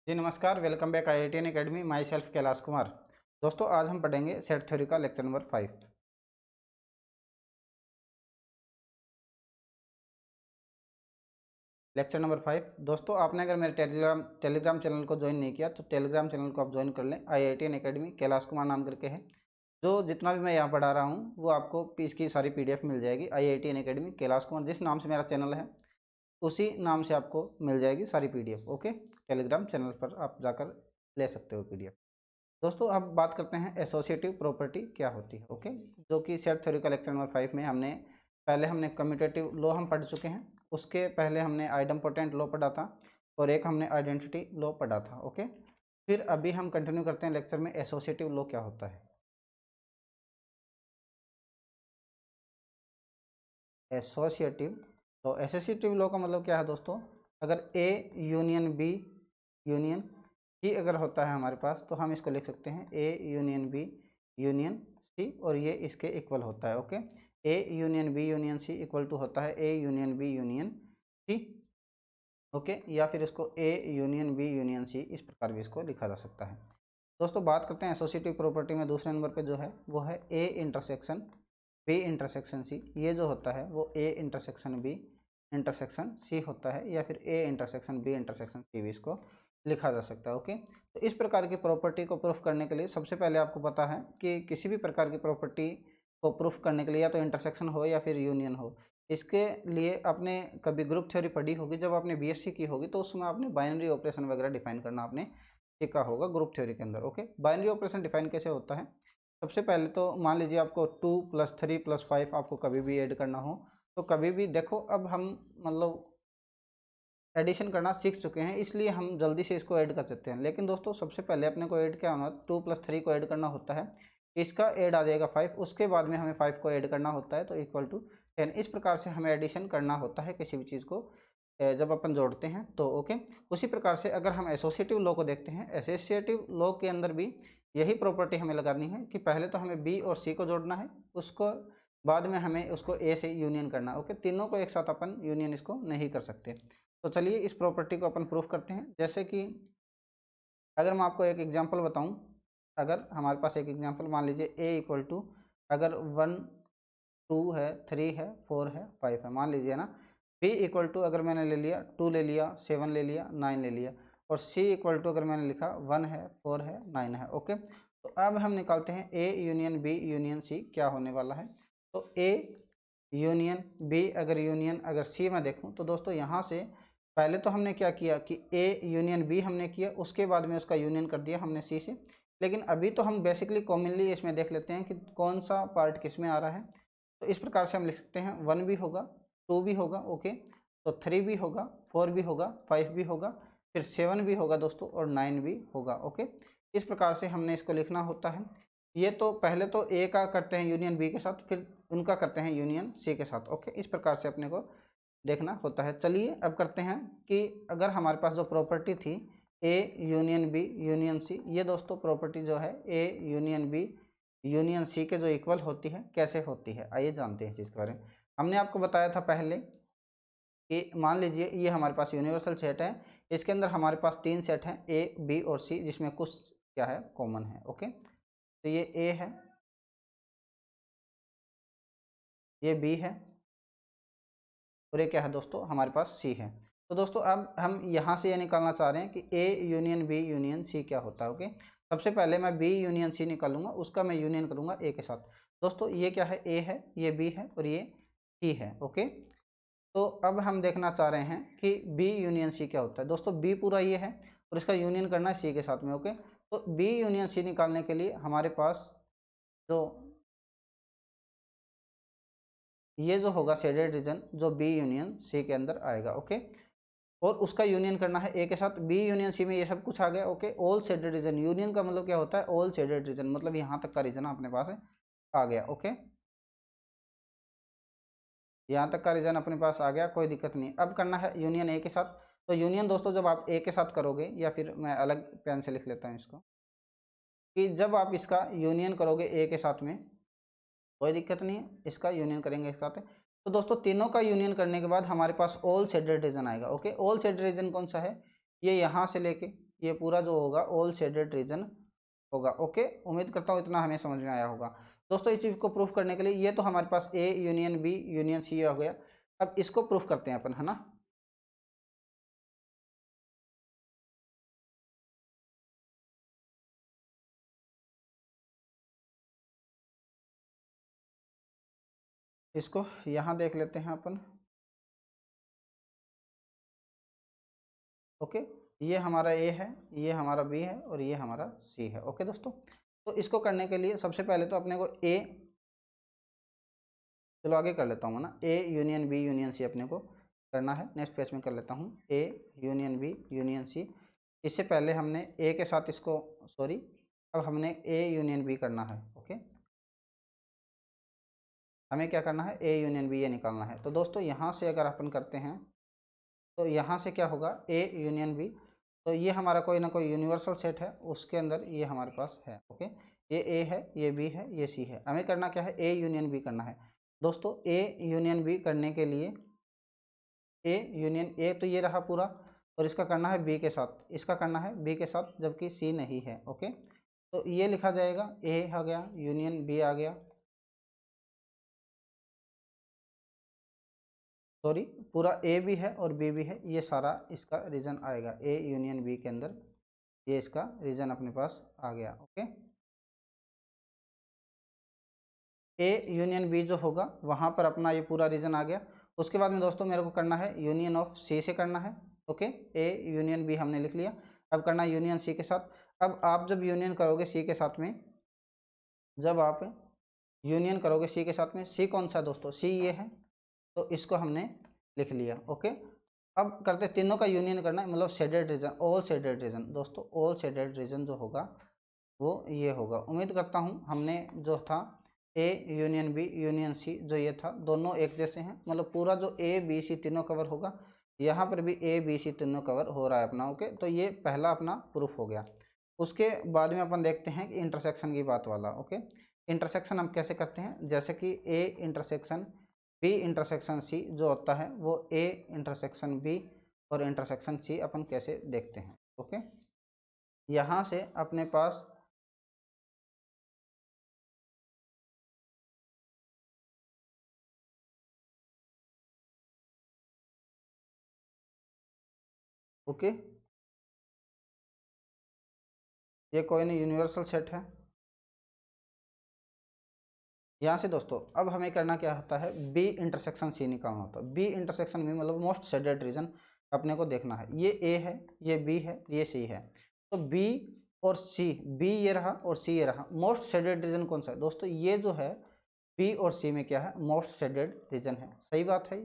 जी नमस्कार, welcome back IITN academy. My self Kailash Kumar. दोस्तों आज हम पढ़ेंगे सेट थ्योरी का लेक्चर नंबर 5। लेक्चर नंबर 5 दोस्तों, आपने अगर मेरे टेलीग्राम चैनल को ज्वाइन नहीं किया तो टेलीग्राम चैनल को आप ज्वाइन कर लें। IITN अकेडमी कैलाश कुमार नाम करके है। जो जितना भी मैं यहाँ पढ़ा रहा हूँ वो आपको इसकी सारी PDF मिल जाएगी। IITN अकेडमी कैलाश कुमार जिस नाम से मेरा चैनल है उसी नाम से आपको मिल जाएगी सारी PDF। ओके, टेलीग्राम चैनल पर आप जाकर ले सकते हो PDF। दोस्तों अब बात करते हैं एसोसिएटिव प्रॉपर्टी क्या होती है। ओके, जो कि सेट थ्योरी का लेक्चर नंबर 5 में हमने कम्यूटेटिव लॉ हम पढ़ चुके हैं। उसके पहले हमने आइडम्पोटेंट लॉ पढ़ा था और एक हमने आइडेंटिटी लॉ पढ़ा था। ओके, फिर अभी हम कंटिन्यू करते हैं लेक्चर में एसोसिएटिव लॉ क्या होता है। एसोसिएटिव लॉ का मतलब क्या है दोस्तों, अगर A union B union C अगर होता है हमारे पास तो हम इसको लिख सकते हैं A union B union C और ये इसके इक्वल होता है। Okay, A union B union C equal to होता है A union B union C. Okay, या फिर इसको A union B union C इस प्रकार भी इसको लिखा जा सकता है। दोस्तों बात करते हैं एसोसिएटिव प्रॉपर्टी में दूसरे नंबर पे जो है वो है A intersection B intersection C. ये जो होता है वो A intersection B intersection C होता है, या फिर A intersection B intersection C भी इसको लिखा जा सकता है। ओके, तो इस प्रकार की प्रॉपर्टी को प्रूफ करने के लिए सबसे पहले आपको पता है कि किसी भी प्रकार की प्रॉपर्टी को प्रूफ करने के लिए या तो इंटरसेक्शन हो या फिर यूनियन हो। इसके लिए आपने कभी ग्रुप थ्योरी पढ़ी होगी, जब आपने BSc की होगी तो उसमें आपने बाइनरी ऑपरेशन वगैरह डिफाइन करना आपने सीखा होगा ग्रुप थ्योरी के अंदर। ओके, बाइनरी ऑपरेशन डिफाइन कैसे होता है, सबसे पहले तो मान लीजिए आपको 2 + 3 + 5 आपको कभी भी ऐड करना हो तो कभी भी देखो, अब हम मतलब एडिशन करना सीख चुके हैं इसलिए हम जल्दी से इसको ऐड कर सकते हैं। लेकिन दोस्तों सबसे पहले अपने को ऐड क्या होना, 2 + 3 को ऐड करना होता है, इसका ऐड आ जाएगा 5, उसके बाद में हमें 5 को ऐड करना होता है तो इक्वल टू 10। इस प्रकार से हमें एडिशन करना होता है किसी भी चीज़ को जब अपन जोड़ते हैं तो। ओके, उसी प्रकार से अगर हम एसोसिएटिव लॉ को देखते हैं, एसोसिएटिव लॉ के अंदर भी यही प्रॉपर्टी हमें लगानी है कि पहले तो हमें बी और सी को जोड़ना है, उसको बाद में हमें उसको ए से यूनियन करना है। ओके, तीनों को एक साथ अपन यूनियन इसको नहीं कर सकते। तो चलिए इस प्रॉपर्टी को अपन प्रूफ करते हैं। जैसे कि अगर मैं आपको एक एग्जांपल बताऊं, अगर हमारे पास एक एग्जांपल मान लीजिए ए इक्वल टू अगर 1 2 है 3 है 4 है 5 है मान लीजिए ना। बी इक्वल टू अगर मैंने ले लिया 2 ले लिया 7 ले लिया 9 ले लिया, और सी इक्वल टू अगर मैंने लिखा 1 है 4 है 9 है। ओके, तो अब हम निकालते हैं A union B union C क्या होने वाला है। तो ए यूनियन बी अगर सी में देखूं तो दोस्तों यहाँ से पहले तो हमने क्या किया कि ए यूनियन बी हमने किया, उसके बाद में उसका यूनियन कर दिया हमने सी से। लेकिन अभी तो हम बेसिकली कॉमनली इसमें देख लेते हैं कि कौन सा पार्ट किस में आ रहा है। तो इस प्रकार से हम लिख सकते हैं 1 भी होगा 2 भी होगा, ओके, तो 3 भी होगा 4 भी होगा 5 भी होगा, फिर 7 भी होगा दोस्तों और 9 भी होगा। ओके, इस प्रकार से हमने इसको लिखना होता है। ये तो पहले तो ए का करते हैं यूनियन बी के साथ, फिर उनका करते हैं यूनियन सी के साथ। ओके, इस प्रकार से अपने को देखना होता है। चलिए अब करते हैं कि अगर हमारे पास जो प्रॉपर्टी थी A union B union C, ये दोस्तों प्रॉपर्टी जो है A union B union C के जो इक्वल होती है कैसे होती है, आइए जानते हैं इस चीज़ के बारे में। हमने आपको बताया था पहले कि मान लीजिए ये हमारे पास यूनिवर्सल सेट है, इसके अंदर हमारे पास 3 सेट हैं ए बी और सी, जिसमें कुछ क्या है कॉमन है। ओके, तो ये ए है, ये बी है और ये क्या है दोस्तों हमारे पास सी है। तो दोस्तों अब हम यहाँ से ये निकालना चाह रहे हैं कि A union B union C क्या होता है। ओके, सबसे पहले मैं बी यूनियन सी निकालूंगा, उसका मैं यूनियन करूंगा ए के साथ। दोस्तों ये क्या है, ए है, ये बी है और ये सी है। ओके, तो अब हम देखना चाह रहे हैं कि बी यूनियन सी क्या होता है। दोस्तों बी पूरा ये है और इसका यूनियन करना है सी के साथ में। ओके, तो बी यूनियन सी निकालने के लिए हमारे पास जो ये जो होगा शेडेड रीजन जो बी यूनियन सी के अंदर आएगा। ओके, और उसका यूनियन करना है ए के साथ। बी यूनियन सी में ये सब कुछ आ गया। Okay, all shaded region, union का मतलब क्या होता है, ऑल शेडेड रीजन, मतलब यहाँ तक का रीजन अपने पास आ गया। ओके, यहाँ तक का रीजन अपने पास आ गया, कोई दिक्कत नहीं। अब करना है यूनियन ए के साथ। तो यूनियन दोस्तों जब आप ए के साथ करोगे, या फिर मैं अलग पेन से लिख लेता हूँ इसको, कि जब आप इसका यूनियन करोगे ए के साथ में कोई दिक्कत नहीं है, इसका यूनियन करेंगे एक साथ। तो दोस्तों तीनों का यूनियन करने के बाद हमारे पास ऑल शेडेड रीजन आएगा। ओके, ऑल शेडेड रीजन कौन सा है, ये यहाँ से लेके ये पूरा जो होगा ऑल शेडेड रीजन होगा। ओके, उम्मीद करता हूँ इतना हमें समझ में आया होगा। दोस्तों इस चीज़ को प्रूफ करने के लिए ये तो हमारे पास A union B union C हो गया। अब इसको प्रूफ करते हैं अपन, है ना। इसको यहाँ देख लेते हैं अपन। ओके, ये हमारा ए है, ये हमारा बी है और ये हमारा सी है। ओके दोस्तों, तो इसको करने के लिए सबसे पहले तो अपने को ए, चलो आगे कर लेता हूँ ना, A union B union C अपने को करना है। नेक्स्ट पेज में कर लेता हूँ A union B union C. इससे पहले हमने ए के साथ इसको, सॉरी, अब हमने ए यूनियन बी करना है। ओके, हमें क्या करना है, ए यूनियन बी ये निकालना है। तो दोस्तों यहाँ से अगर अपन करते हैं तो यहाँ से क्या होगा, ए यूनियन बी, तो ये हमारा कोई ना कोई यूनिवर्सल सेट है, उसके अंदर ये हमारे पास है। ओके, ये ए है, ये बी है, ये सी है। हमें करना क्या है, ए यूनियन बी करना है। दोस्तों ए यूनियन बी करने के लिए ए यूनियन ए तो ये रहा पूरा, और इसका करना है बी के साथ, इसका करना है बी के साथ, जबकि सी नहीं है। ओके, तो ये लिखा जाएगा ए आ गया यूनियन बी आ गया, सॉरी, पूरा ए भी है और बी भी है, ये सारा इसका रीजन आएगा ए यूनियन बी के अंदर, ये इसका रीजन अपने पास आ गया। ओके, ए यूनियन बी जो होगा वहाँ पर अपना ये पूरा रीजन आ गया। उसके बाद में दोस्तों मेरे को करना है यूनियन ऑफ सी से करना है। ओके, ए यूनियन बी हमने लिख लिया, अब करना है यूनियन सी के साथ। अब आप जब यूनियन करोगे सी के साथ में, जब आप यूनियन करोगे सी के साथ में, सी कौन सा है दोस्तों, सी ये है, तो इसको हमने लिख लिया। ओके, अब करते तीनों का यूनियन करना है, मतलब shaded region, all shaded region. दोस्तों ऑल शेडेड रीजन जो होगा वो ये होगा। उम्मीद करता हूँ हमने जो था A union B union C जो ये था, दोनों एक जैसे हैं, मतलब पूरा जो ए बी सी तीनों कवर होगा, यहाँ पर भी ए बी सी तीनों कवर हो रहा है अपना। ओके, तो ये पहला अपना प्रूफ हो गया। उसके बाद में अपन देखते हैं कि इंटरसेक्शन की बात वाला। ओके, इंटरसेक्शन हम कैसे करते हैं, जैसे कि A intersection B intersection C जो होता है वो ए इंटरसेक्शन बी और इंटरसेक्शन सी अपन कैसे देखते हैं। ओके, यहाँ से अपने पास ओके, ये कोई नहीं यूनिवर्सल सेट है। यहाँ से दोस्तों अब हमें करना क्या होता है, बी इंटरसेक्शन सी निकालना होता है। बी इंटरसेक्शन में मतलब मोस्ट शेडेड रीजन अपने को देखना है। ये ए है, ये बी है, ये सी है, तो बी और सी, बी ये रहा और सी ये रहा, मोस्ट शेडेड रीजन कौन सा है दोस्तों, ये जो है बी और सी में क्या है, मोस्ट शेडेड रीजन है। सही बात है,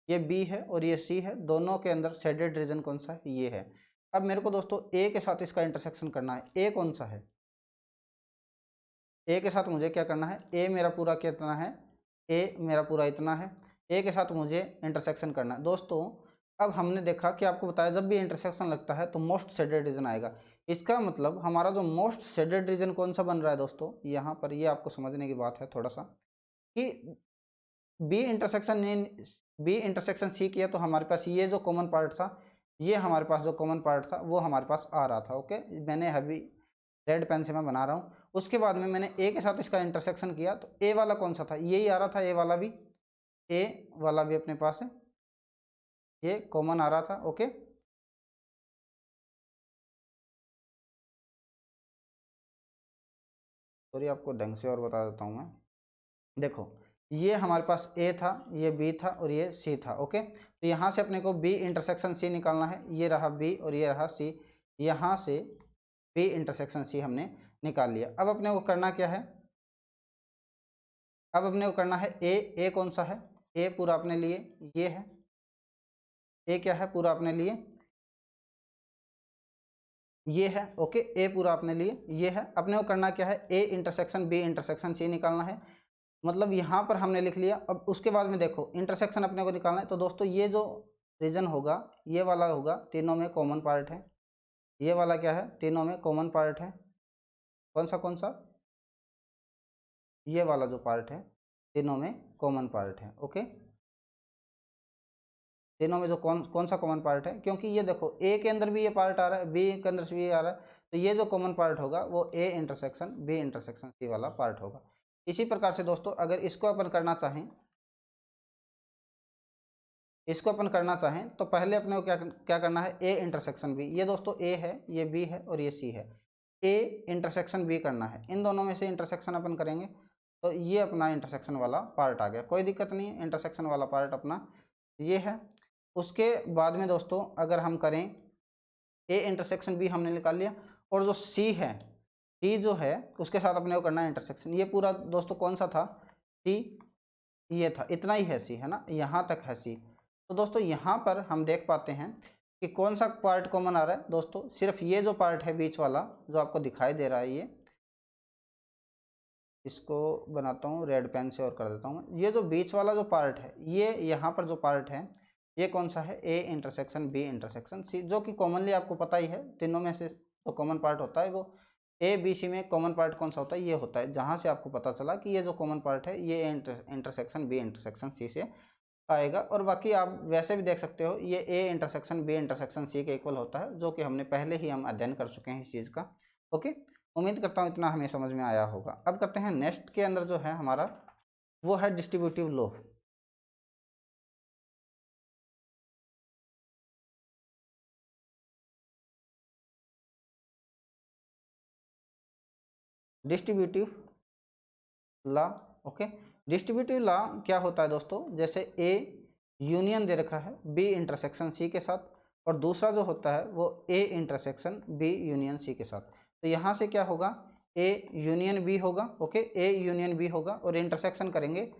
ये बी है और ये सी है, दोनों के अंदर शेडेड रीजन कौन सा है, ये है। अब मेरे को दोस्तों ए के साथ इसका इंटरसेक्शन करना है। ए कौन सा है, ए के साथ मुझे क्या करना है, ए मेरा पूरा कितना है, ए मेरा पूरा इतना है, ए के साथ मुझे इंटरसेक्शन करना है। दोस्तों अब हमने देखा कि आपको बताया जब भी इंटरसेक्शन लगता है तो मोस्ट शेडेड रीजन आएगा। इसका मतलब हमारा जो मोस्ट शेडेड रीजन कौन सा बन रहा है दोस्तों, यहाँ पर ये आपको समझने की बात है थोड़ा सा, कि बी इंटरसेक्शन सी किया तो हमारे पास ये जो कॉमन पार्ट था, ये हमारे पास जो कॉमन पार्ट था वो हमारे पास आ रहा था। ओके, मैंने अभी रेड पेन से मैं बना रहा हूँ। उसके बाद में मैंने ए के साथ इसका इंटरसेक्शन किया तो ए वाला कौन सा था, यही आ रहा था, ए वाला भी, ए वाला भी अपने पास है, ये कॉमन आ रहा था। ओके, सॉरी आपको ढंग से और बता देता हूँ मैं। देखो ये हमारे पास ए था, ये बी था और ये सी था। ओके, तो यहाँ से अपने को बी इंटरसेक्शन सी निकालना है। ये रहा बी और ये रहा सी, यहाँ से बी इंटरसेक्शन सी हमने निकाल लिया। अब अपने को करना क्या है, अब अपने को करना है ए कौन सा है, ए पूरा अपने लिए ये है, ए क्या है पूरा अपने लिए ये है। ओके, ए पूरा अपने लिए ये है। अपने को करना क्या है, A intersection B intersection C निकालना है। मतलब यहाँ पर हमने लिख लिया। अब उसके बाद में देखो इंटरसेक्शन अपने को निकालना है, तो दोस्तों ये जो रीजन होगा ये वाला होगा, तीनों में कॉमन पार्ट है। ये वाला क्या है, तीनों में कॉमन पार्ट है। कौन सा कौन सा, ये वाला जो पार्ट है तीनों में कॉमन पार्ट है। ओके, तीनों में जो कौन कौन सा कॉमन पार्ट है, क्योंकि ये देखो ए के अंदर भी ये पार्ट आ रहा है, बी के अंदर भी आ रहा है, तो ये जो कॉमन पार्ट होगा वो A intersection B intersection C वाला पार्ट होगा। इसी प्रकार से दोस्तों अगर इसको अपन करना चाहें, इसको अपन करना चाहें तो पहले अपने को क्या क्या करना है, ए इंटरसेक्शन बी, ये दोस्तों ए है, ये बी है और ये सी है, ए इंटरसेक्शन बी करना है। इन दोनों में से इंटरसेक्शन अपन करेंगे तो ये अपना इंटरसेक्शन वाला पार्ट आ गया, कोई दिक्कत नहीं है, इंटरसेक्शन वाला पार्ट अपना ये है। उसके बाद में दोस्तों अगर हम करें ए इंटरसेक्शन बी हमने निकाल लिया, और जो सी है, सी जो है उसके साथ अपने को करना है इंटरसेक्शन। ये पूरा दोस्तों कौन सा था, सी, ये था, इतना ही है सी, है ना, यहाँ तक है सी। तो दोस्तों यहाँ पर हम देख पाते हैं कि कौन सा पार्ट कॉमन आ रहा है दोस्तों, सिर्फ ये जो पार्ट है बीच वाला जो आपको दिखाई दे रहा है, ये इसको बनाता हूँ रेड पेन से और कर देता हूँ। ये जो बीच वाला जो पार्ट है, ये यहाँ पर जो पार्ट है ये कौन सा है, A intersection B intersection C, जो कि कॉमनली आपको पता ही है, तीनों में से जो कॉमन पार्ट होता है वो ए बी सी में कॉमन पार्ट कौन सा होता है, ये होता है। जहाँ से आपको पता चला कि ये जो कॉमन पार्ट है ये इंटरसेक्शन बी इंटरसेक्शन सी से आएगा। और बाकी आप वैसे भी देख सकते हो ये A intersection B intersection C के इक्वल होता है, जो कि हमने पहले ही हम अध्ययन कर चुके हैं इस चीज़ का। ओके, उम्मीद करता हूँ इतना हमें समझ में आया होगा। अब करते हैं नेक्स्ट के अंदर जो है हमारा वो है distributive law. Distributive law, okay, distributive law क्या होता है दोस्तों, जैसे ए यूनियन दे रखा है बी इंटरसेक्शन सी के साथ, और दूसरा जो होता है वो A intersection B union C के साथ। तो यहाँ से क्या होगा, ए यूनियन बी होगा, ओके, ए यूनियन बी होगा और इंटरसेक्शन करेंगे,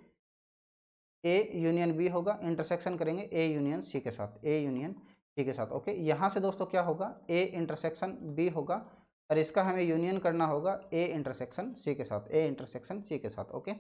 ए यूनियन बी होगा, इंटरसेक्शन करेंगे ए यूनियन सी के साथ, ए यूनियन सी के साथ। ओके, यहाँ से दोस्तों क्या होगा, ए इंटरसेक्शन बी होगा और इसका हमें यूनियन करना होगा ए इंटरसेक्शन सी के साथ, ए इंटरसेक्शन सी के साथ। ओके,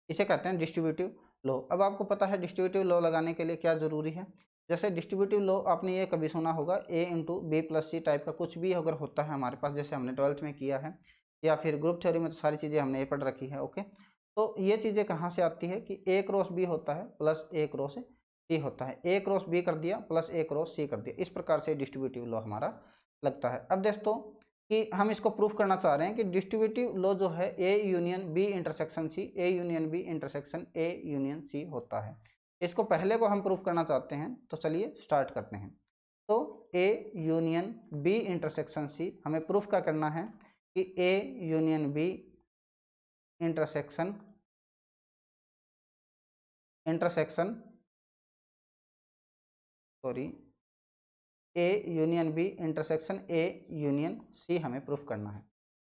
इसे कहते हैं डिस्ट्रीब्यूटिव लॉ। अब आपको पता है डिस्ट्रीब्यूटिव लॉ लगाने के लिए क्या ज़रूरी है, जैसे डिस्ट्रीब्यूटिव लॉ आपने ये कभी सुना होगा, A into B plus C type का कुछ भी अगर होता है हमारे पास, जैसे हमने 12th में किया है या फिर ग्रुप थ्योरी में, तो सारी चीज़ें हमने ये पढ़ रखी है। ओके, तो ये चीज़ें कहाँ से आती है कि ए क्रॉस बी होता है प्लस ए क्रॉस सी होता है, ए क्रॉस बी कर दिया प्लस ए क्रॉस सी कर दिया, इस प्रकार से डिस्ट्रीब्यूटिव लॉ हमारा लगता है। अब दोस्तों कि हम इसको प्रूफ करना चाह रहे हैं कि डिस्ट्रीब्यूटिव लॉ जो है A union B intersection C, A union B intersection A union C होता है। इसको पहले को हम प्रूफ करना चाहते हैं, तो चलिए स्टार्ट करते हैं। तो A union B intersection C हमें प्रूफ क्या करना है कि A union B intersection sorry A union B intersection A union C हमें प्रूफ करना है।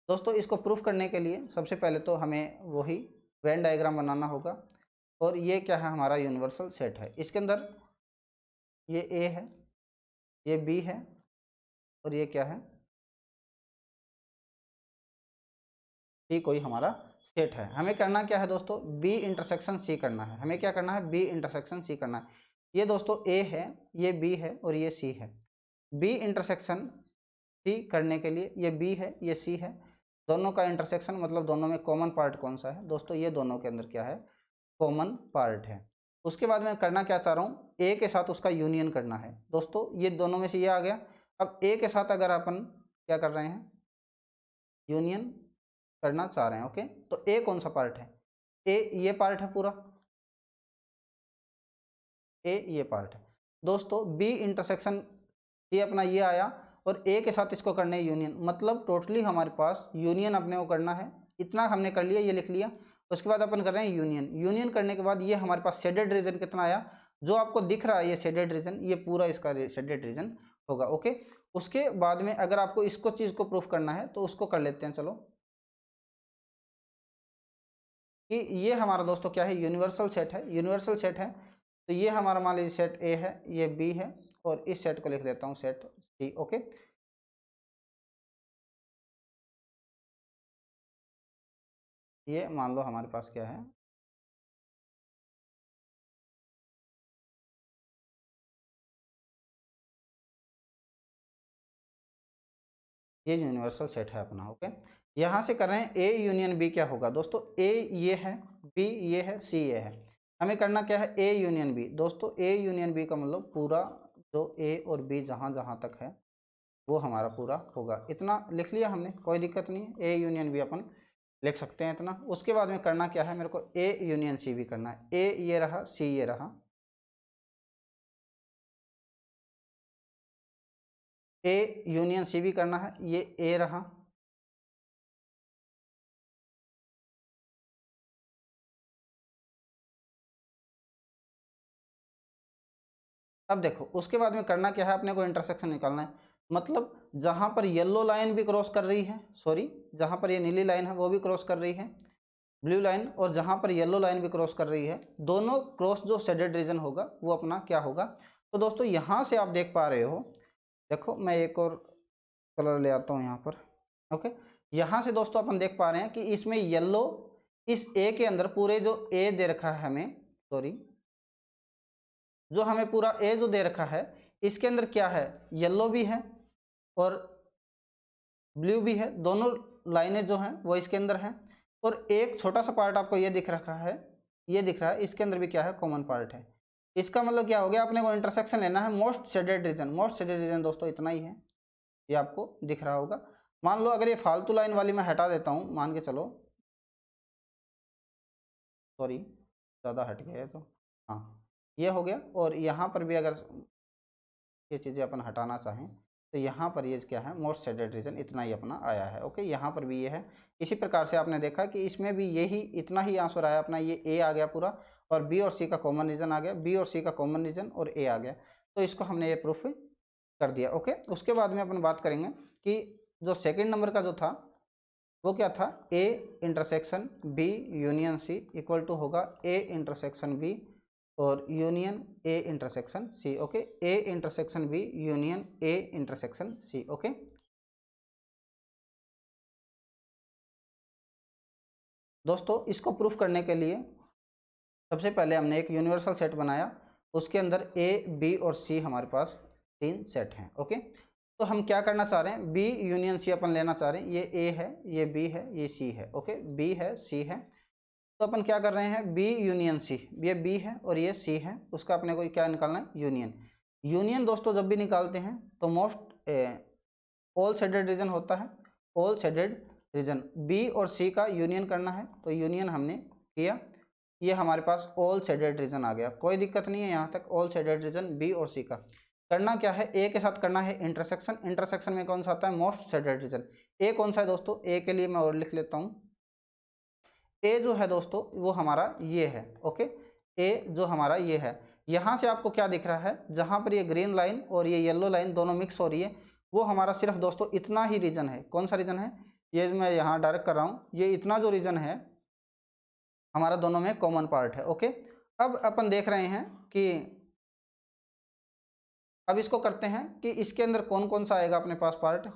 दोस्तों इसको प्रूफ करने के लिए सबसे पहले तो हमें वही वेन डायग्राम बनाना होगा, और ये क्या है, हमारा यूनिवर्सल सेट है। इसके अंदर ये ए है, ये बी है और ये क्या है, सी कोई हमारा सेट है। हमें करना क्या है दोस्तों, बी इंटरसेक्शन सी करना है। हमें क्या करना है, बी इंटरसेक्शन सी करना है। ये दोस्तों ए है, ये बी है और ये सी है। बी इंटरसेक्शन सी करने के लिए ये बी है ये सी है, दोनों का इंटरसेक्शन मतलब दोनों में कॉमन पार्ट कौन सा है दोस्तों, ये दोनों के अंदर क्या है, कॉमन पार्ट है। उसके बाद मैं करना क्या चाह रहा हूँ, ए के साथ उसका यूनियन करना है। दोस्तों ये दोनों में से ये आ गया। अब ए के साथ अगर अपन क्या कर रहे हैं, यूनियन करना चाह रहे हैं। ओके, तो ए कौन सा पार्ट है, ए ये पार्ट है पूरा, ए ये पार्ट है। दोस्तों बी इंटरसेक्शन ये अपना ये आया और ए के साथ इसको करना है यूनियन, मतलब टोटली हमारे पास यूनियन अपने को करना है। इतना हमने कर लिया, ये लिख लिया। उसके बाद अपन कर रहे हैं यूनियन। यूनियन करने के बाद ये हमारे पास शेडेड रीजन कितना आया, जो आपको दिख रहा है ये शेडेड रीजन, ये पूरा इसका शेडेड रीजन होगा। ओके, उसके बाद में अगर आपको इसको चीज़ को प्रूफ करना है तो उसको कर लेते हैं। चलो कि ये हमारा दोस्तों क्या है, यूनिवर्सल सेट है। यूनिवर्सल सेट है तो ये हमारा मान लीजिए सेट ए है, ये बी है और इस सेट को लिख देता हूँ सेट सी। ओके, ये मान लो हमारे पास क्या है, ये यूनिवर्सल सेट है अपना। ओके, यहाँ से कर रहे हैं ए यूनियन बी क्या होगा दोस्तों, ए ये है, बी ये है, सी ये है हमें करना क्या है, ए यूनियन बी। दोस्तों ए यूनियन बी का मतलब पूरा जो ए और बी जहाँ जहाँ तक है वो हमारा पूरा होगा। इतना लिख लिया हमने, कोई दिक्कत नहीं है, ए यूनियन बी अपन लिख सकते हैं इतना। उसके बाद में करना क्या है, मेरे को ए यूनियन सी भी करना है। ए ये रहा, सी ये रहा, ए यूनियन सी भी करना है, ये ए रहा, अब देखो उसके बाद में करना क्या है, अपने को इंटरसेक्शन निकालना है। मतलब जहां पर येलो लाइन भी क्रॉस कर रही है, सॉरी जहां पर ये नीली लाइन है वो भी क्रॉस कर रही है, ब्लू लाइन, और जहां पर येलो लाइन भी क्रॉस कर रही है, दोनों क्रॉस जो शेडेड रीजन होगा वो अपना क्या होगा। तो दोस्तों यहाँ से आप देख पा रहे हो, देखो मैं एक और कलर ले आता हूँ यहाँ पर, ओके। यहाँ से दोस्तों अपन देख पा रहे हैं कि इसमें येलो, इस ए के अंदर पूरे जो ए दे रखा है हमें, सॉरी जो हमें पूरा ए जो दे रखा है इसके अंदर क्या है, येलो भी है और ब्लू भी है, दोनों लाइनें जो हैं वो इसके अंदर हैं। और एक छोटा सा पार्ट आपको ये दिख रखा है, ये दिख रहा है, इसके अंदर भी क्या है, कॉमन पार्ट है। इसका मतलब क्या हो गया, अपने को इंटरसेक्शन लेना है most shaded region. Most shaded region दोस्तों इतना ही है, ये आपको दिख रहा होगा। मान लो अगर ये फालतू लाइन वाली मैं हटा देता हूँ, मान के चलो, सॉरी ज़्यादा हट गया है तो, हाँ ये हो गया। और यहाँ पर भी अगर ये चीज़ें अपन हटाना चाहें तो यहाँ पर ये क्या है, मोस्ट शेडेड रीजन इतना ही अपना आया है, ओके। यहाँ पर भी ये है। इसी प्रकार से आपने देखा कि इसमें भी यही इतना ही आंसर आया अपना, ये ए आ गया पूरा, और बी और सी का कॉमन रीजन आ गया, बी और सी का कॉमन रीजन और ए आ गया। तो इसको हमने ये प्रूफ कर दिया, ओके। उसके बाद में अपन बात करेंगे कि जो सेकेंड नंबर का जो था वो क्या था, A intersection B union C equal to होगा ए इंटरसेक्शन बी और union A intersection C, okay. A intersection B union A intersection C, okay. दोस्तों इसको प्रूफ करने के लिए सबसे पहले हमने एक यूनिवर्सल सेट बनाया, उसके अंदर ए बी और सी हमारे पास 3 सेट हैं, ओके। तो हम क्या करना चाह रहे हैं, बी यूनियन सी अपन लेना चाह रहे हैं। ये ए है, ये बी है, ये सी है, ओके। बी है, सी है, तो अपन क्या कर रहे हैं, बी यूनियन सी, ये बी है और ये सी है, उसका अपने को क्या निकालना है, यूनियन। यूनियन दोस्तों जब भी निकालते हैं तो मोस्ट ऑल शेडेड रीजन होता है, ऑल शेडेड रीजन बी और सी का यूनियन करना है। तो यूनियन हमने किया, ये हमारे पास ऑल शेडेड रीजन आ गया, कोई दिक्कत नहीं है यहाँ तक। ऑल शेडेड रीजन बी और सी का करना क्या है, ए के साथ करना है इंटरसेक्शन। इंटरसेक्शन में कौन सा आता है, मोस्ट शेडेड रीजन। ए कौन सा है दोस्तों, ए के लिए मैं और लिख लेता हूँ, ए जो है दोस्तों वो हमारा ये है, ओके। ए जो हमारा ये है, यहाँ से आपको क्या दिख रहा है, जहाँ पर ये ग्रीन लाइन और ये येलो लाइन दोनों मिक्स हो रही है, वो हमारा सिर्फ दोस्तों इतना ही रीजन है। कौन सा रीजन है, ये मैं यहाँ डायरेक्ट कर रहा हूँ, ये इतना जो रीजन है हमारा दोनों में कॉमन पार्ट है, ओके। अब अपन देख रहे हैं कि अब इसको करते हैं कि इसके अंदर कौन कौन सा आएगा अपने पास पार्ट।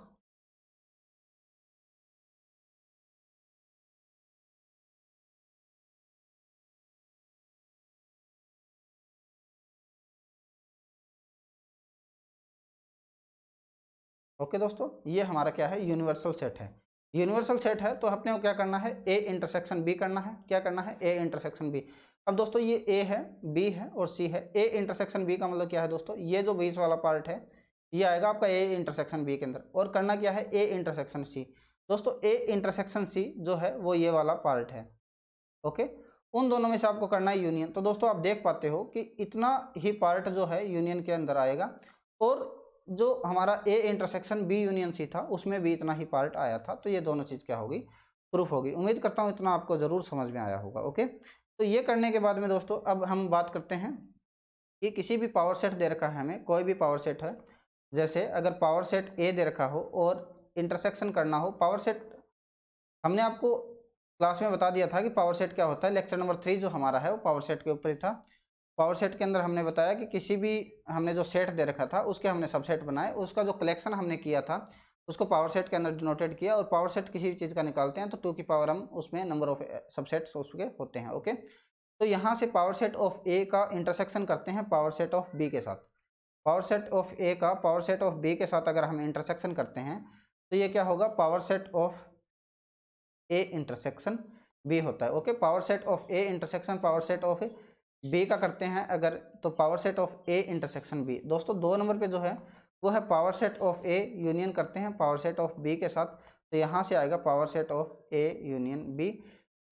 ओके दोस्तों, ये हमारा क्या है, यूनिवर्सल सेट है। यूनिवर्सल सेट है तो अपने को क्या करना है, ए इंटरसेक्शन बी करना है। क्या करना है, ए इंटरसेक्शन बी। अब दोस्तों ये ए है, बी है और सी है। ए इंटरसेक्शन बी का मतलब क्या है दोस्तों, ये जो बीच वाला पार्ट है ये आएगा आपका ए इंटरसेक्शन बी के अंदर। और करना क्या है, ए इंटरसेक्शन सी। दोस्तों ए इंटरसेक्शन सी जो है वो ये वाला पार्ट है, ओके। उन दोनों में से आपको करना है यूनियन। तो दोस्तों आप देख पाते हो कि इतना ही पार्ट जो है यूनियन के अंदर आएगा, और जो हमारा A intersection B union C था उसमें भी इतना ही पार्ट आया था। तो ये दोनों चीज़ क्या होगी, प्रूफ होगी। उम्मीद करता हूँ इतना आपको ज़रूर समझ में आया होगा, ओके। तो ये करने के बाद में दोस्तों अब हम बात करते हैं कि किसी भी पावर सेट दे रखा है हमें, कोई भी पावर सेट है, जैसे अगर पावर सेट ए दे रखा हो और इंटरसेक्शन करना हो पावर सेट, हमने आपको क्लास में बता दिया था कि पावर सेट क्या होता है। लेक्चर नंबर 3 जो हमारा है वो पावर सेट के ऊपर ही था। पावर सेट के अंदर हमने बताया कि किसी भी हमने जो सेट दे रखा था उसके हमने सबसेट बनाए, उसका जो कलेक्शन हमने किया था उसको पावर सेट के अंदर डिनोटेड किया। और पावर सेट किसी भी चीज़ का निकालते हैं तो 2 की पावर हम उसमें नंबर ऑफ सबसेट्स उसके होते हैं, ओके। तो यहाँ से पावर सेट ऑफ ए का इंटरसेक्शन करते हैं पावर सेट ऑफ बी के साथ। पावर सेट ऑफ ए का पावर सेट ऑफ बी के साथ अगर हम इंटरसेक्शन करते हैं तो ये क्या होगा, power set of A intersection B होता है, okay. Power set of A intersection power set of B का करते हैं अगर, तो power set of A intersection B. दोस्तों 2 नंबर पे जो है वो है power set of A union करते हैं पावर सेट ऑफ बी के साथ, तो यहाँ से आएगा power set of A union B.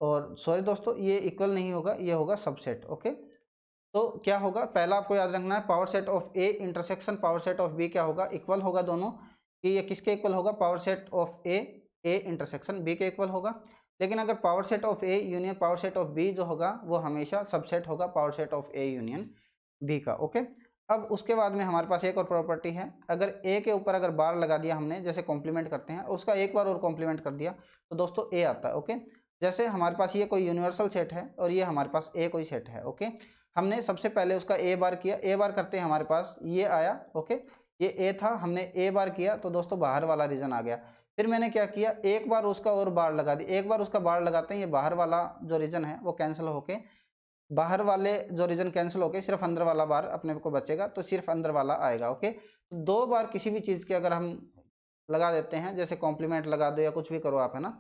और सॉरी दोस्तों, ये इक्वल नहीं होगा, ये होगा सबसेट। ओके, तो क्या होगा, पहला आपको याद रखना है, power set of A intersection power set of B क्या होगा, इक्वल होगा दोनों, कि ये किसके इक्वल होगा, power set of A intersection B के इक्वल होगा। लेकिन अगर power set of A union power set of B जो होगा वो हमेशा सबसेट होगा power set of A union B का। ओके, अब उसके बाद में हमारे पास एक और प्रॉपर्टी है, अगर ए के ऊपर अगर बार लगा दिया हमने, जैसे कॉम्प्लीमेंट करते हैं, उसका एक बार और कॉम्प्लीमेंट कर दिया तो दोस्तों ए आता है। ओके, जैसे हमारे पास ये कोई यूनिवर्सल सेट है और ये हमारे पास ए कोई सेट है। ओके, हमने सबसे पहले उसका ए बार किया, ए बार करते हैं हमारे पास ये आया। ओके, ये ए था, हमने ए बार किया तो दोस्तों बाहर वाला रीजन आ गया। फिर मैंने क्या किया, एक बार उसका और बार लगा दी, एक बार उसका बार लगाते हैं, ये बाहर वाला जो रीजन है वो कैंसिल होके, बाहर वाले जो रीजन कैंसिल होके सिर्फ अंदर वाला बार अपने को बचेगा, तो सिर्फ अंदर वाला आएगा। ओके, तो 2 बार किसी भी चीज़ के अगर हम लगा देते हैं, जैसे कॉम्प्लीमेंट लगा दो या कुछ भी करो आप, है ना,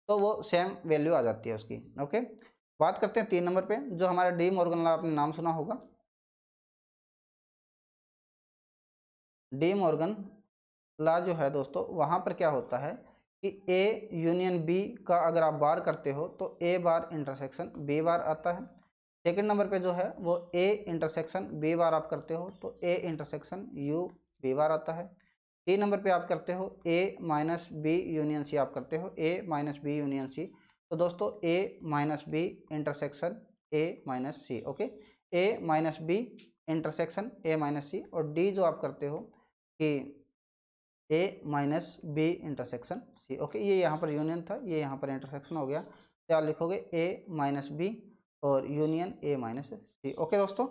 तो वो सेम वैल्यू आ जाती है उसकी। ओके, बात करते हैं 3 नंबर पे, जो हमारा डी मॉर्गन लॉ, आपने नाम सुना होगा, डी मॉर्गन लॉ जो है दोस्तों, वहाँ पर क्या होता है कि ए यूनियन बी का अगर आप बार करते हो तो ए बार इंटरसेक्शन बी बार आता है। सेकंड नंबर पे जो है वो ए इंटरसेक्शन बी बार आप करते हो तो A intersection U B bar आता है। 3 नंबर पे आप करते हो A minus B union C, आप करते हो A minus B union C, तो दोस्तों A minus B intersection A minus C. Okay, A minus B intersection A minus C. और डी जो आप करते हो कि A minus B intersection C. Okay, ये यहाँ पर यूनियन था, ये यहाँ पर इंटरसेक्शन हो गया, तो आप लिखोगे ए माइनस बी और union A minus C. Okay दोस्तों,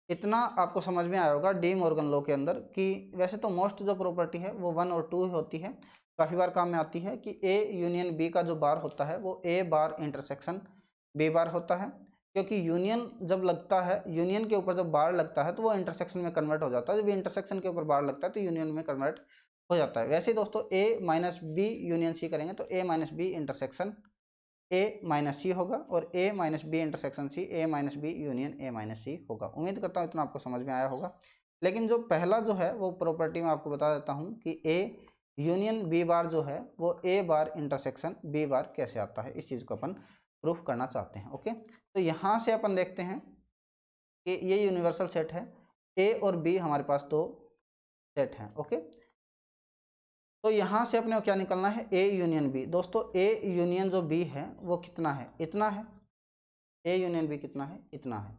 इतना आपको समझ में आया होगा डी मॉर्गन लॉ के अंदर, कि वैसे तो मोस्ट जो प्रॉपर्टी है वो 1 और 2 होती है, काफ़ी बार काम में आती है, कि ए यूनियन बी का जो बार होता है वो ए बार इंटरसेक्शन बी बार होता है, क्योंकि यूनियन जब लगता है, यूनियन के ऊपर जब बार लगता है तो वो इंटरसेक्शन में कन्वर्ट हो जाता है, जब इंटरसेक्शन के ऊपर बार लगता है तो यूनियन में कन्वर्ट हो जाता है। वैसे ही दोस्तों A minus B union C करेंगे तो A minus B intersection A minus C होगा, और A minus B intersection C A minus B union A minus C होगा। उम्मीद करता हूँ इतना आपको समझ में आया होगा। लेकिन जो पहला जो है वो प्रॉपर्टी मैं आपको बता देता हूँ कि ए यूनियन बी बार जो है वो ए बार इंटरसेक्शन बी बार कैसे आता है, इस चीज़ को अपन प्रूफ करना चाहते हैं। ओके, तो यहाँ से अपन देखते हैं कि ये यूनिवर्सल सेट है, ए और बी हमारे पास 2 सेट हैं। ओके, तो यहाँ से अपने को क्या निकलना है, ए यूनियन बी। दोस्तों ए यूनियन जो बी है वो कितना है, इतना है, ए यूनियन बी कितना है, इतना है।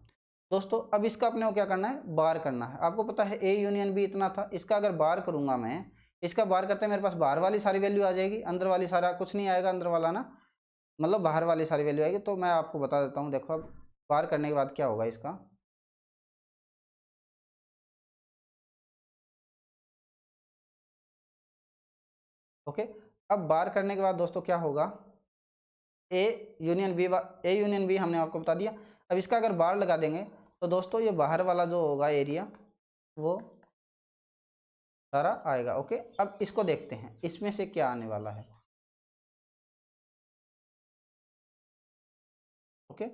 दोस्तों अब इसका अपने को क्या करना है, बार करना है। आपको पता है ए यूनियन बी इतना था, इसका अगर बार करूंगा मैं, इसका बार करते मेरे पास बाहर वाली सारी वैल्यू आ जाएगी, अंदर वाली सारा कुछ नहीं आएगा, अंदर वाला ना, मतलब बाहर वाली सारी वैल्यू आएगी। तो मैं आपको बता देता हूँ, देखो अब बार करने के बाद क्या होगा इसका, ओके, अब बार करने के बाद दोस्तों क्या होगा, A union B, A union B हमने आपको बता दिया। अब इसका अगर बार लगा देंगे तो दोस्तों ये बाहर वाला जो होगा एरिया वो सारा आएगा। ओके, अब इसको देखते हैं इसमें से क्या आने वाला है। ओके,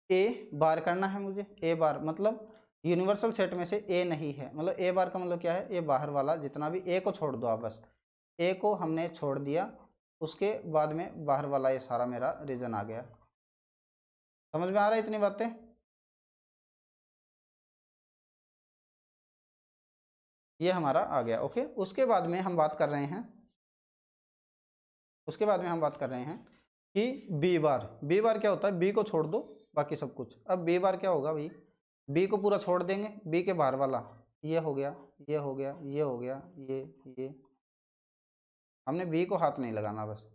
ए बार करना है मुझे, ए बार मतलब यूनिवर्सल सेट में से ए नहीं है, मतलब ए बार का मतलब क्या है, ये बाहर वाला जितना भी, ए को छोड़ दो आप, बस ए को हमने छोड़ दिया, उसके बाद में बाहर वाला ये सारा मेरा रीजन आ गया। समझ में आ रहा है इतनी बातें? ये हमारा आ गया। ओके, उसके बाद में हम बात कर रहे हैं, उसके बाद में हम बात कर रहे हैं कि बी बार, बी बार क्या होता है, बी को छोड़ दो बाकी सब कुछ। अब बी बार क्या होगा भाई, बी को पूरा छोड़ देंगे, बी के बाहर वाला ये हो गया, ये हो गया, ये हो गया, ये हमने बी को हाथ नहीं लगाना बस।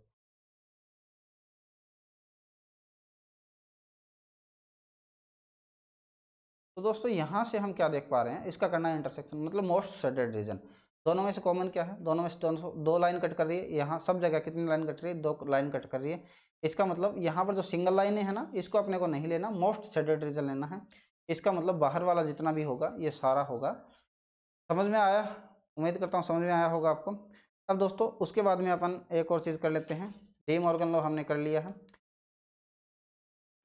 तो दोस्तों यहाँ से हम क्या देख पा रहे हैं, इसका करना है इंटरसेक्शन, मतलब मोस्ट शेडेड रीजन। दोनों में से कॉमन क्या है, दोनों में से 2 लाइन कट कर रही है, यहाँ सब जगह कितनी लाइन कट रही है, 2 लाइन कट कर रही है। इसका मतलब यहाँ पर जो सिंगल लाइन है ना, इसको अपने को नहीं लेना, मोस्ट शेडेड रीजन लेना है। इसका मतलब बाहर वाला जितना भी होगा ये सारा होगा। समझ में आया? उम्मीद करता हूँ समझ में आया होगा आपको। अब दोस्तों उसके बाद में अपन एक और चीज़ कर लेते हैं, डी मॉर्गन लॉ हमने कर लिया है,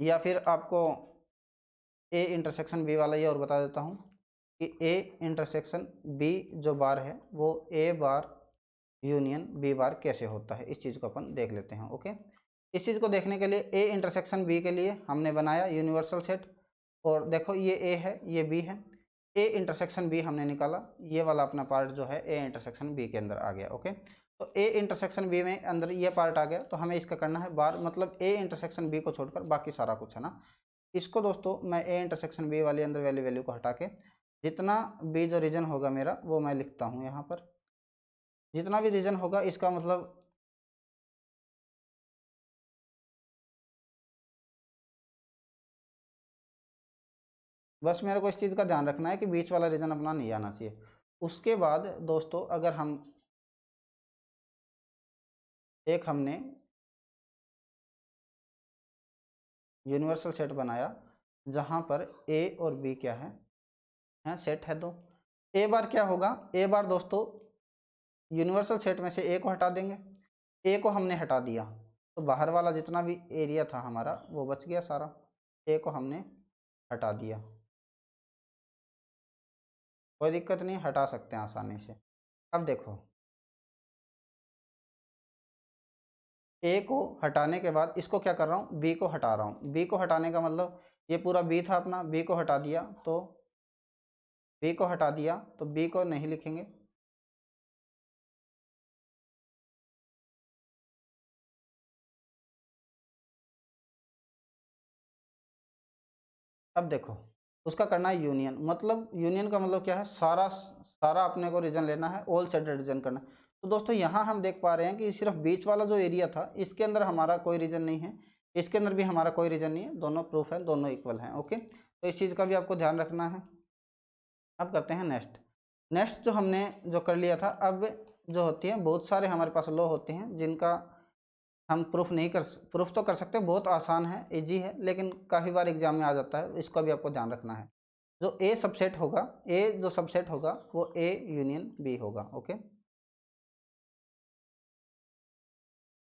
या फिर आपको ए इंटरसेक्शन बी वाला ये और बता देता हूँ कि ए इंटरसेक्शन बी जो बार है वो ए बार यूनियन बी बार कैसे होता है, इस चीज़ को अपन देख लेते हैं। ओके, इस चीज़ को देखने के लिए ए इंटरसेक्शन बी के लिए हमने बनाया यूनिवर्सल सेट, और देखो ये ए है ये बी है, ए इंटरसेक्शन बी हमने निकाला, ये वाला अपना पार्ट जो है ए इंटरसेक्शन बी के अंदर आ गया। ओके, तो ए इंटरसेक्शन बी में अंदर ये पार्ट आ गया, तो हमें इसका करना है बार, मतलब ए इंटरसेक्शन बी को छोड़कर बाकी सारा कुछ है ना। इसको दोस्तों मैं ए इंटरसेक्शन बी वाले अंदर वैल्यू वैल्यू को हटा के जितना बी जो रीजन होगा मेरा वो मैं लिखता हूँ यहाँ पर। जितना भी रीजन होगा इसका मतलब बस मेरे को इस चीज़ का ध्यान रखना है कि बीच वाला रीजन अपना नहीं आना चाहिए। उसके बाद दोस्तों अगर हम एक हमने यूनिवर्सल सेट बनाया जहाँ पर ए और बी क्या है सेट है दो। ए बार क्या होगा, ए बार दोस्तों यूनिवर्सल सेट में से ए को हटा देंगे, ए को हमने हटा दिया तो बाहर वाला जितना भी एरिया था हमारा वो बच गया सारा, ए को हमने हटा दिया, कोई दिक्कत नहीं, हटा सकते हैं आसानी से। अब देखो ए को हटाने के बाद इसको क्या कर रहा हूँ, बी को हटा रहा हूँ। बी को हटाने का मतलब ये पूरा बी था अपना, बी को हटा दिया तो बी को हटा दिया तो बी को नहीं लिखेंगे, अब देखो उसका करना है यूनियन, मतलब यूनियन का मतलब क्या है, सारा सारा अपने को रीजन लेना है, ऑल सेट रीजन करना है। तो दोस्तों यहाँ हम देख पा रहे हैं कि सिर्फ बीच वाला जो एरिया था इसके अंदर हमारा कोई रीजन नहीं है, इसके अंदर भी हमारा कोई रीजन नहीं है, दोनों प्रूफ है, दोनों इक्वल हैं। ओके, तो इस चीज़ का भी आपको ध्यान रखना है। अब करते हैं नेक्स्ट। नेक्स्ट जो हमने जो कर लिया था, अब जो होती है बहुत सारे हमारे पास लॉ होते हैं जिनका हम प्रूफ तो कर सकते हैं, बहुत आसान है, इजी है, लेकिन काफ़ी बार एग्जाम में आ जाता है, इसका भी आपको ध्यान रखना है। जो ए सबसेट होगा, ए जो सबसेट होगा वो ए यूनियन बी होगा। ओके,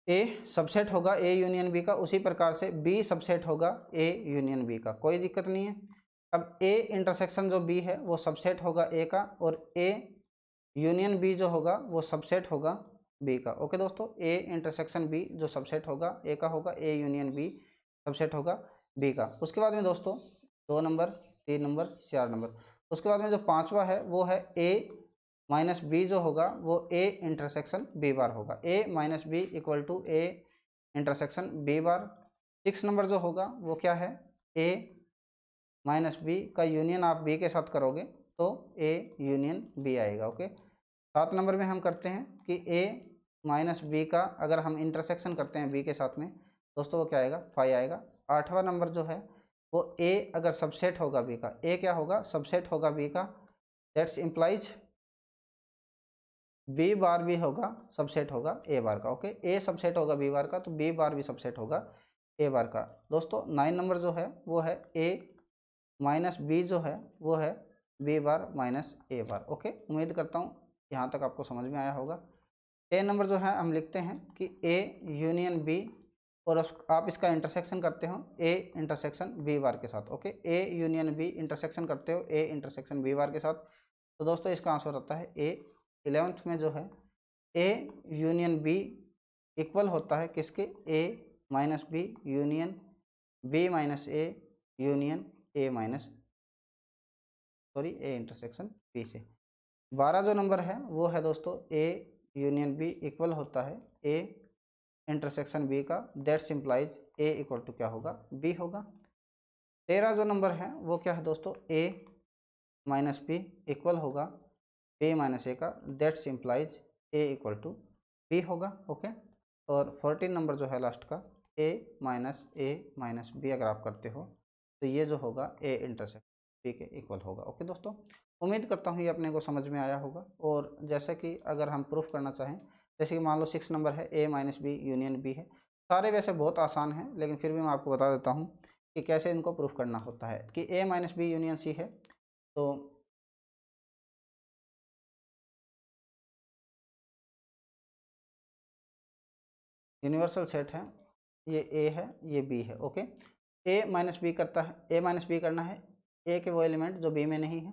ए सबसेट होगा ए यूनियन बी का, उसी प्रकार से बी सबसेट होगा ए यूनियन बी का, कोई दिक्कत नहीं है। अब ए इंटरसेक्शन जो बी है वो सबसेट होगा ए का, और ए यूनियन बी जो होगा वो सबसेट होगा बी का। ओके दोस्तों, ए इंटरसेक्शन बी जो सबसेट होगा ए का होगा, ए यूनियन बी सबसेट होगा बी का। उसके बाद में दोस्तों 2 नंबर 3 नंबर 4 नंबर, उसके बाद में जो पांचवा है वो है ए माइनस बी जो होगा वो ए इंटरसेक्शन बी बार होगा, A minus B equal to A intersection B bar. 6 नंबर जो होगा वो क्या है, ए माइनस बी का यूनियन आप बी के साथ करोगे तो ए यूनियन बी आएगा। ओके, 7 नंबर में हम करते हैं कि ए माइनस बी का अगर हम इंटरसेक्शन करते हैं बी के साथ में दोस्तों वो क्या आएगा, 5 आएगा। 8वां नंबर जो है वो ए अगर सबसेट होगा बी का, ए क्या होगा, सबसेट होगा बी का, दैट्स इम्प्लाइज बी बार भी होगा सबसेट होगा ए बार का। ओके, ए सबसेट होगा बी बार का तो बी बार भी सबसेट होगा ए बार का। दोस्तों 9 नंबर जो है वो है ए माइनस बी जो है वो है बी बार माइनस ए बार। ओके, उम्मीद करता हूँ यहाँ तक आपको समझ में आया होगा। 10 नंबर जो है हम लिखते हैं कि ए यूनियन बी, और आप इसका इंटरसेक्शन करते हो ए इंटरसेक्शन बी बार के साथ। Okay, A union B intersection करते हो ए इंटरसेक्शन बी बार के साथ, तो दोस्तों इसका आंसर होता है ए। 11th में जो है ए यूनियन बी इक्वल होता है किसके, A minus B union B minus A union A minus sorry A intersection B से। 12 जो नंबर है वो है दोस्तों ए यूनियन बी इक्वल होता है ए इंटरसेक्शन बी का, that's implies A equal to क्या होगा, बी होगा। 13 जो नंबर है वो क्या है दोस्तों, ए माइनस बी इक्वल होगा बी माइनस ए का, that's implies A equal to B होगा। ओके, और 14 नंबर जो है लास्ट का ए माइनस बी अगर आप करते हो तो ये जो होगा ए इंटरसेक्शन बी के इक्वल होगा। ओके दोस्तों, उम्मीद करता हूँ ये अपने को समझ में आया होगा। और जैसे कि अगर हम प्रूफ करना चाहें, जैसे कि मान लो 6 नंबर है A minus B union B है, सारे वैसे बहुत आसान हैं लेकिन फिर भी मैं आपको बता देता हूँ कि कैसे इनको प्रूफ करना होता है। कि ए माइनस बी यूनियन सी है तो यूनिवर्सल सेट है, ये ए है ये बी है। ओके, ए माइनस बी करता है, ए माइनस बी करना है ए के वो एलिमेंट जो बी में नहीं है।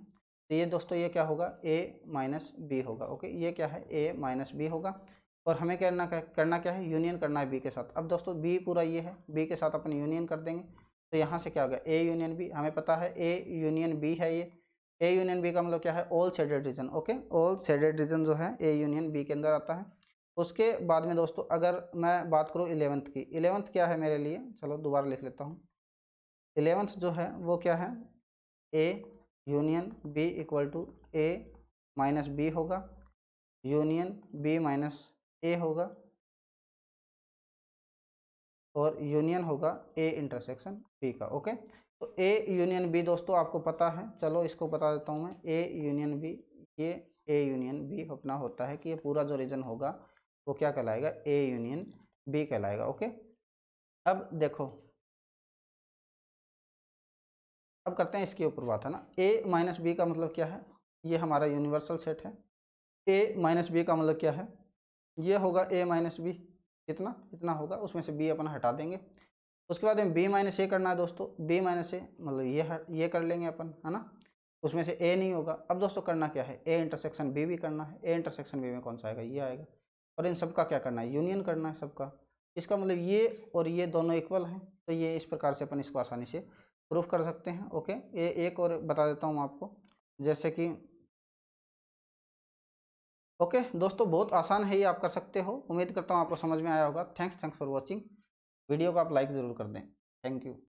तो ये दोस्तों ये क्या होगा, ए माइनस बी होगा। ओके, ये क्या है, ए माइनस बी होगा। और हमें करना क्या है, यूनियन करना है बी के साथ। अब दोस्तों बी पूरा ये है, बी के साथ अपन यूनियन कर देंगे। तो यहाँ से क्या होगा, ए यूनियन बी, हमें पता है ए यूनियन बी है ये। ए यूनियन बी का मतलब क्या है, all shaded region. Okay, all shaded region जो है ए यूनियन बी के अंदर आता है। उसके बाद में दोस्तों अगर मैं बात करूँ 11th की, 11th क्या है मेरे लिए, चलो दोबारा लिख लेता हूँ। 11th जो है वो क्या है, A union B equal to A minus B होगा, यूनियन बी माइनस ए होगा, और यूनियन होगा ए इंटरसेक्शन बी का। ओके, तो ए यूनियन बी दोस्तों आपको पता है, चलो इसको बता देता हूँ मैं। ए यूनियन बी, ये ए यूनियन बी अपना होता है कि ये पूरा जो रीजन होगा वो क्या कहलाएगा, ए यूनियन बी कहलाएगा। ओके, अब देखो, अब करते हैं इसके ऊपर बात, है ना। ए माइनस बी का मतलब क्या है, ये हमारा यूनिवर्सल सेट है। ए माइनस बी का मतलब क्या है, ये होगा ए माइनस बी, कितना इतना होगा, उसमें से बी अपन हटा देंगे। उसके बाद में बी माइनस ए करना है दोस्तों, बी माइनस ए मतलब ये कर लेंगे अपन, है ना। उसमें से ए नहीं होगा। अब दोस्तों करना क्या है, ए इंटरसेक्शन बी भी करना है। ए इंटरसेक्शन बी में कौन सा आएगा, ये आएगा। और इन सबका क्या करना है, यूनियन करना है सबका। इसका मतलब ये और ये दोनों इक्वल हैं, तो ये इस प्रकार से अपन इसको आसानी से प्रूफ कर सकते हैं। ओके, ये एक और बता देता हूँ आपको, जैसे कि ओके दोस्तों, बहुत आसान है ये, आप कर सकते हो। उम्मीद करता हूँ आपको समझ में आया होगा। Thanks for watching. वीडियो को आप लाइक ज़रूर कर दें। Thank you.